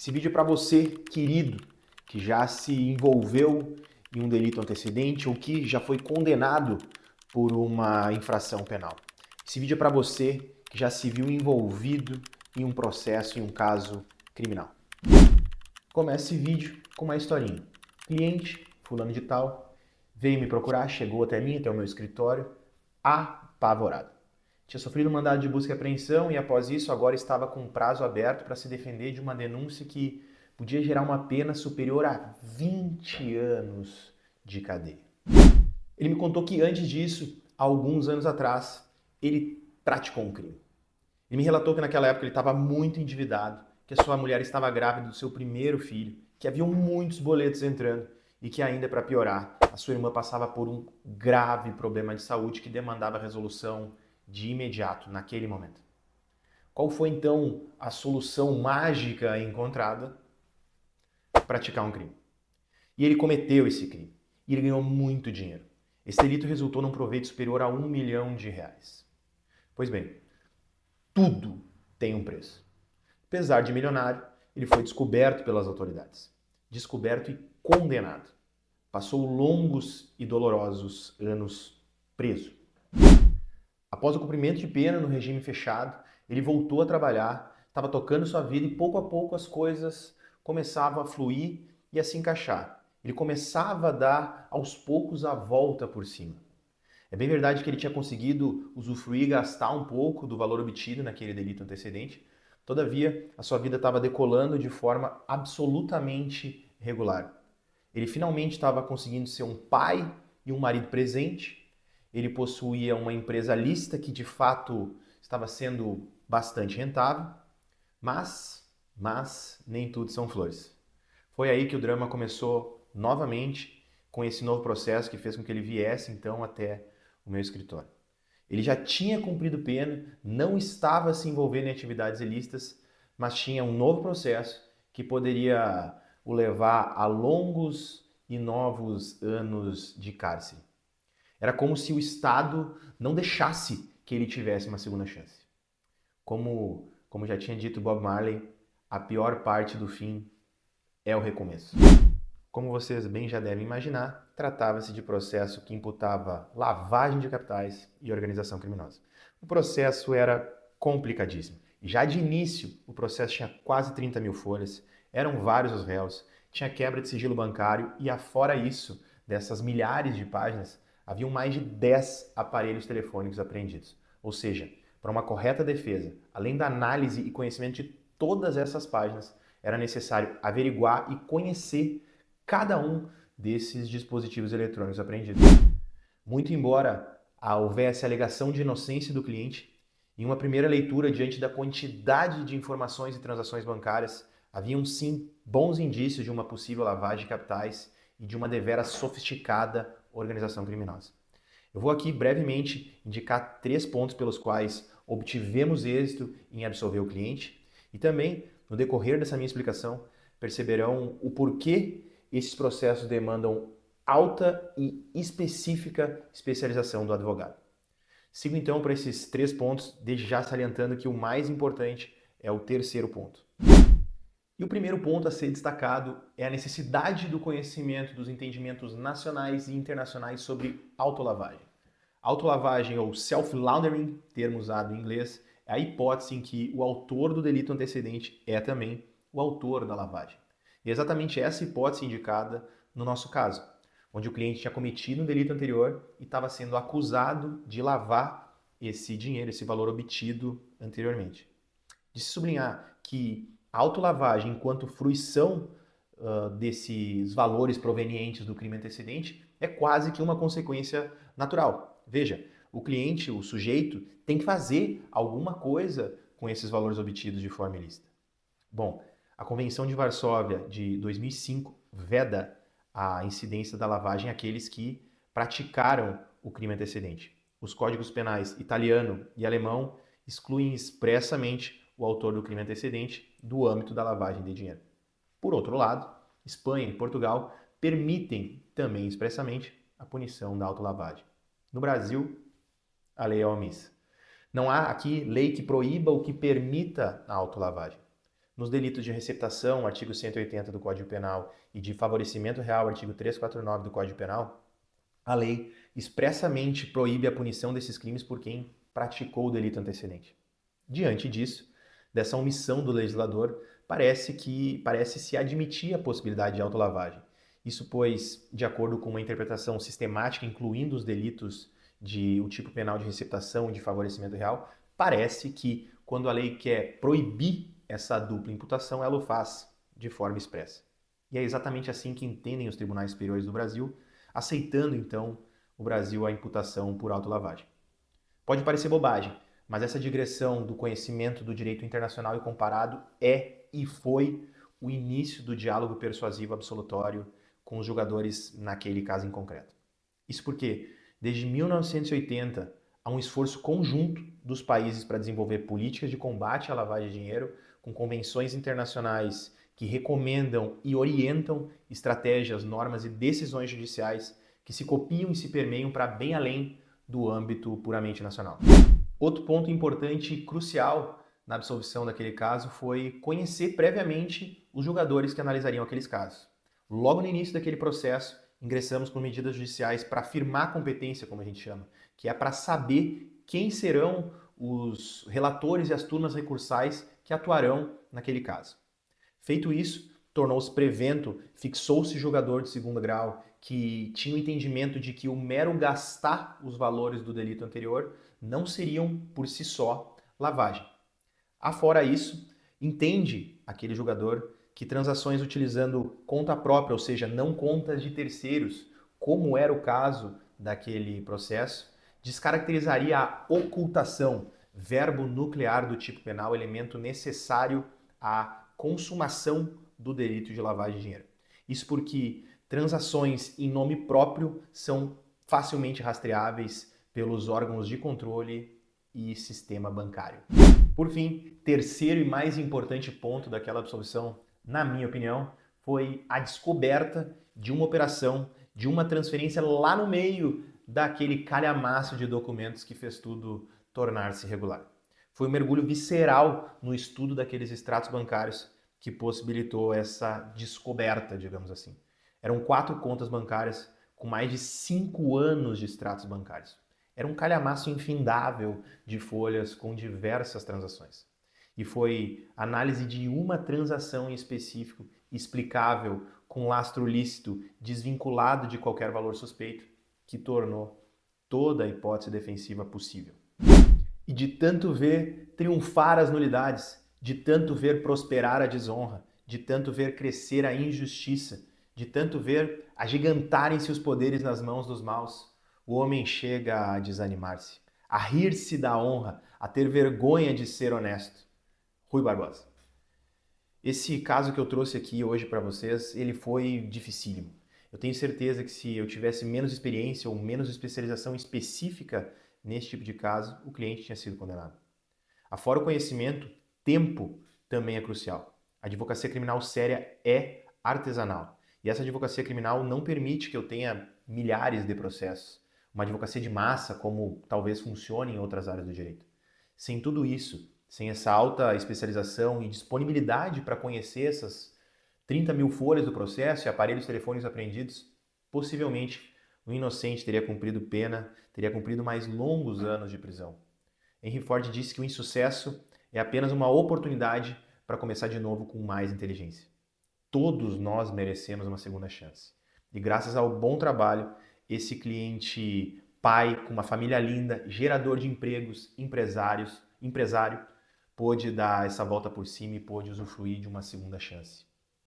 Esse vídeo é para você, querido, que já se envolveu em um delito antecedente ou que já foi condenado por uma infração penal. Esse vídeo é para você que já se viu envolvido em um processo, em um caso criminal. Começa esse vídeo com uma historinha. Cliente, fulano de tal, veio me procurar, chegou até mim, até o meu escritório, apavorado. Tinha sofrido um mandado de busca e apreensão e, após isso, agora estava com um prazo aberto para se defender de uma denúncia que podia gerar uma pena superior a 20 anos de cadeia. Ele me contou que, antes disso, há alguns anos atrás, ele praticou um crime. Ele me relatou que, naquela época, ele estava muito endividado, que a sua mulher estava grávida do seu primeiro filho, que haviam muitos boletos entrando e que, ainda para piorar, a sua irmã passava por um grave problema de saúde que demandava resolução de imediato, naquele momento. Qual foi então a solução mágica encontrada? Praticar um crime. E ele cometeu esse crime. E ele ganhou muito dinheiro. Esse delito resultou num proveito superior a R$1 milhão. Pois bem, tudo tem um preço. Apesar de milionário, ele foi descoberto pelas autoridades. Descoberto e condenado. Passou longos e dolorosos anos preso. Após o cumprimento de pena no regime fechado, ele voltou a trabalhar, estava tocando sua vida e pouco a pouco as coisas começavam a fluir e a se encaixar. Ele começava a dar aos poucos a volta por cima. É bem verdade que ele tinha conseguido usufruir e gastar um pouco do valor obtido naquele delito antecedente, todavia a sua vida estava decolando de forma absolutamente regular. Ele finalmente estava conseguindo ser um pai e um marido presente. Ele possuía uma empresa lista que, de fato, estava sendo bastante rentável, mas nem tudo são flores. Foi aí que o drama começou novamente, com esse novo processo que fez com que ele viesse, então, até o meu escritório. Ele já tinha cumprido pena, não estava se envolvendo em atividades ilícitas, mas tinha um novo processo que poderia o levar a longos e novos anos de cárcere. Era como se o Estado não deixasse que ele tivesse uma segunda chance. Como já tinha dito Bob Marley, a pior parte do fim é o recomeço. Como vocês bem já devem imaginar, tratava-se de processo que imputava lavagem de capitais e organização criminosa. O processo era complicadíssimo. Já de início, o processo tinha quase 30 mil folhas, eram vários os réus, tinha quebra de sigilo bancário e, afora isso, dessas milhares de páginas, haviam mais de 10 aparelhos telefônicos apreendidos. Ou seja, para uma correta defesa, além da análise e conhecimento de todas essas páginas, era necessário averiguar e conhecer cada um desses dispositivos eletrônicos apreendidos. Muito embora houvesse alegação de inocência do cliente, em uma primeira leitura, diante da quantidade de informações e transações bancárias, haviam sim bons indícios de uma possível lavagem de capitais e de uma deveras sofisticada organização criminosa. Eu vou aqui brevemente indicar 3 pontos pelos quais obtivemos êxito em absolver o cliente e também, no decorrer dessa minha explicação, perceberão o porquê esses processos demandam alta e específica especialização do advogado. Sigo então para esses 3 pontos, desde já salientando que o mais importante é o terceiro ponto. E o primeiro ponto a ser destacado é a necessidade do conhecimento dos entendimentos nacionais e internacionais sobre autolavagem. Autolavagem ou self-laundering, termo usado em inglês, é a hipótese em que o autor do delito antecedente é também o autor da lavagem. E é exatamente essa hipótese indicada no nosso caso, onde o cliente tinha cometido um delito anterior e estava sendo acusado de lavar esse dinheiro, esse valor obtido anteriormente. De se sublinhar que a autolavagem, enquanto fruição desses valores provenientes do crime antecedente, é quase que uma consequência natural. Veja, o cliente, o sujeito, tem que fazer alguma coisa com esses valores obtidos de forma ilícita. Bom, a Convenção de Varsóvia de 2005 veda a incidência da lavagem àqueles que praticaram o crime antecedente. Os códigos penais italiano e alemão excluem expressamente o autor do crime antecedente do âmbito da lavagem de dinheiro. Por outro lado, Espanha e Portugal permitem também expressamente a punição da autolavagem. No Brasil, a lei é omissa. Não há aqui lei que proíba ou que permita a autolavagem. Nos delitos de receptação, artigo 180 do Código Penal, e de favorecimento real, artigo 349 do Código Penal, a lei expressamente proíbe a punição desses crimes por quem praticou o delito antecedente. Diante disso, dessa omissão do legislador, parece-se admitir a possibilidade de autolavagem. Isso pois, de acordo com uma interpretação sistemática, incluindo os delitos o tipo penal de receptação e de favorecimento real, parece que, quando a lei quer proibir essa dupla imputação, ela o faz de forma expressa. E é exatamente assim que entendem os tribunais superiores do Brasil, aceitando, então, o Brasil a imputação por autolavagem. Pode parecer bobagem, mas essa digressão do conhecimento do direito internacional e comparado é e foi o início do diálogo persuasivo absolutório com os julgadores naquele caso em concreto. Isso porque, desde 1980, há um esforço conjunto dos países para desenvolver políticas de combate à lavagem de dinheiro, com convenções internacionais que recomendam e orientam estratégias, normas e decisões judiciais que se copiam e se permeiam para bem além do âmbito puramente nacional. Outro ponto importante e crucial na absolvição daquele caso foi conhecer previamente os julgadores que analisariam aqueles casos. Logo no início daquele processo, ingressamos com medidas judiciais para afirmar a competência, como a gente chama, que é para saber quem serão os relatores e as turmas recursais que atuarão naquele caso. Feito isso, tornou-se prevento, fixou-se julgador de segundo grau que tinha o entendimento de que o mero gastar os valores do delito anterior não seriam, por si só, lavagem. Afora isso, entende aquele julgador que transações utilizando conta própria, ou seja, não contas de terceiros, como era o caso daquele processo, descaracterizaria a ocultação, verbo nuclear do tipo penal, elemento necessário à consumação do delito de lavagem de dinheiro. Isso porque transações em nome próprio são facilmente rastreáveis pelos órgãos de controle e sistema bancário. Por fim, terceiro e mais importante ponto daquela absolvição, na minha opinião, foi a descoberta de uma operação, de uma transferência lá no meio daquele calhamaço de documentos que fez tudo tornar-se irregular. Foi um mergulho visceral no estudo daqueles extratos bancários que possibilitou essa descoberta, digamos assim. Eram 4 contas bancárias com mais de 5 anos de extratos bancários. Era um calhamaço infindável de folhas com diversas transações. E foi análise de uma transação em específico, explicável, com lastro lícito, desvinculado de qualquer valor suspeito, que tornou toda a hipótese defensiva possível. E de tanto ver triunfar as nulidades, de tanto ver prosperar a desonra, de tanto ver crescer a injustiça, de tanto ver agigantarem-se os poderes nas mãos dos maus, o homem chega a desanimar-se, a rir-se da honra, a ter vergonha de ser honesto. Rui Barbosa. Esse caso que eu trouxe aqui hoje para vocês, ele foi dificílimo. Eu tenho certeza que se eu tivesse menos experiência ou menos especialização específica nesse tipo de caso, o cliente tinha sido condenado. Afora o conhecimento, tempo também é crucial. A advocacia criminal séria é artesanal. E essa advocacia criminal não permite que eu tenha milhares de processos. Uma advocacia de massa, como talvez funcione em outras áreas do direito. Sem tudo isso, sem essa alta especialização e disponibilidade para conhecer essas 30 mil folhas do processo e aparelhos telefônicos apreendidos, possivelmente o inocente teria cumprido pena, teria cumprido mais longos anos de prisão. Henry Ford disse que o insucesso é apenas uma oportunidade para começar de novo com mais inteligência. Todos nós merecemos uma segunda chance. E graças ao bom trabalho, esse cliente pai, com uma família linda, gerador de empregos, empresário, pôde dar essa volta por cima e pôde usufruir de uma segunda chance.